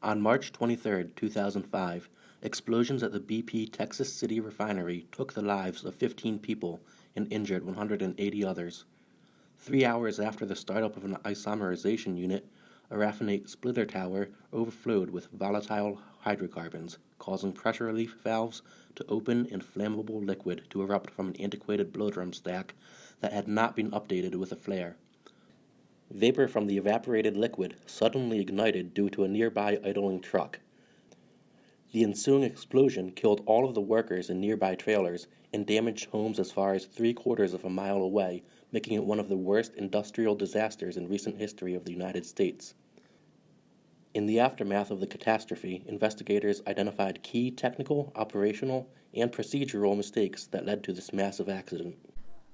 On March 23, 2005, explosions at the BP Texas City refinery took the lives of 15 people and injured 180 others. 3 hours after the startup of an isomerization unit, a raffinate splitter tower overflowed with volatile hydrocarbons, causing pressure relief valves to open and flammable liquid to erupt from an antiquated blow drum stack that had not been updated with a flare. Vapor from the evaporated liquid suddenly ignited due to a nearby idling truck. The ensuing explosion killed all of the workers in nearby trailers and damaged homes as far as 3/4 of a mile away, making it one of the worst industrial disasters in recent history of the United States. In the aftermath of the catastrophe, investigators identified key technical, operational, and procedural mistakes that led to this massive accident.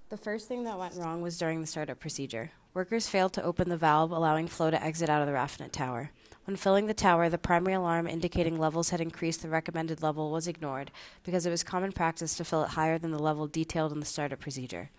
The first thing that went wrong was during the startup procedure. Workers failed to open the valve, allowing flow to exit out of the raffinate tower. When filling the tower, the primary alarm indicating levels had increased the recommended level was ignored because it was common practice to fill it higher than the level detailed in the startup procedure.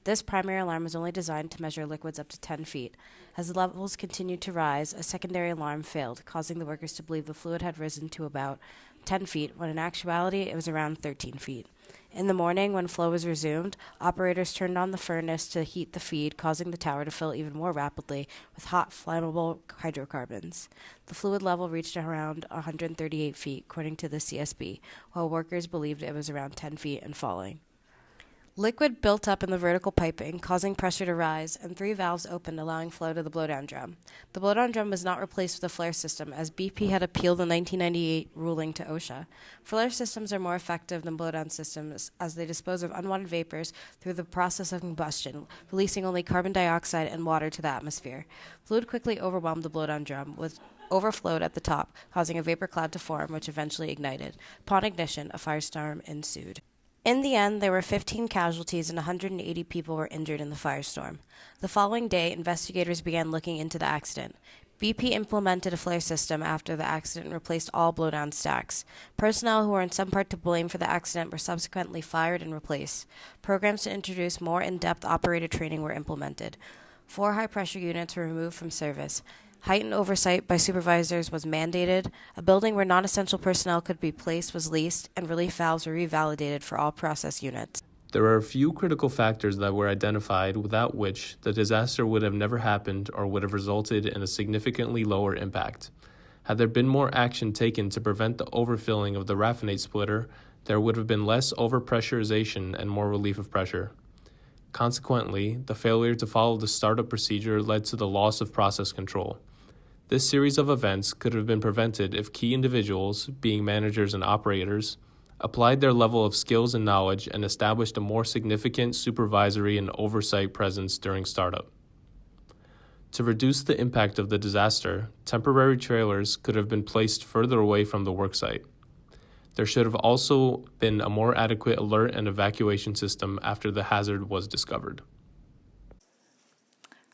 This primary alarm was only designed to measure liquids up to 10 feet. As the levels continued to rise, a secondary alarm failed, causing the workers to believe the fluid had risen to about 10 feet, when in actuality it was around 13 feet. In the morning, when flow was resumed, operators turned on the furnace to heat the feed, causing the tower to fill even more rapidly with hot, flammable hydrocarbons. The fluid level reached around 138 feet, according to the CSB, while workers believed it was around 10 feet and falling. Liquid built up in the vertical piping, causing pressure to rise, and 3 valves opened, allowing flow to the blowdown drum. The blowdown drum was not replaced with a flare system, as BP had appealed the 1998 ruling to OSHA. Flare systems are more effective than blowdown systems, as they dispose of unwanted vapors through the process of combustion, releasing only carbon dioxide and water to the atmosphere. Fluid quickly overwhelmed the blowdown drum, which overflowed at the top, causing a vapor cloud to form, which eventually ignited. Upon ignition, a firestorm ensued. In the end, there were 15 casualties and 180 people were injured in the firestorm. The following day, investigators began looking into the accident. BP implemented a flare system after the accident and replaced all blowdown stacks. Personnel who were in some part to blame for the accident were subsequently fired and replaced. Programs to introduce more in-depth operator training were implemented. 4 high-pressure units were removed from service. Heightened oversight by supervisors was mandated, a building where non-essential personnel could be placed was leased, and relief valves were revalidated for all process units. There are a few critical factors that were identified without which the disaster would have never happened or would have resulted in a significantly lower impact. Had there been more action taken to prevent the overfilling of the raffinate splitter, there would have been less overpressurization and more relief of pressure. Consequently, the failure to follow the startup procedure led to the loss of process control. This series of events could have been prevented if key individuals, being managers and operators, applied their level of skills and knowledge and established a more significant supervisory and oversight presence during startup. To reduce the impact of the disaster, temporary trailers could have been placed further away from the worksite. There should have also been a more adequate alert and evacuation system after the hazard was discovered.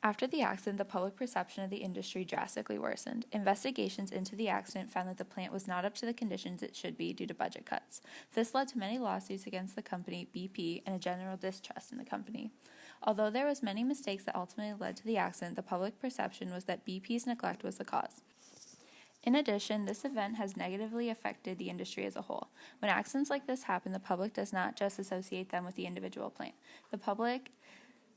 After the accident, the public perception of the industry drastically worsened. Investigations into the accident found that the plant was not up to the conditions it should be due to budget cuts. This led to many lawsuits against the company, BP, and a general distrust in the company. Although there was many mistakes that ultimately led to the accident, the public perception was that BP's neglect was the cause. In addition, this event has negatively affected the industry as a whole. When accidents like this happen, the public does not just associate them with the individual plant. The public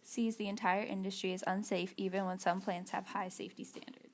sees the entire industry as unsafe even when some plants have high safety standards.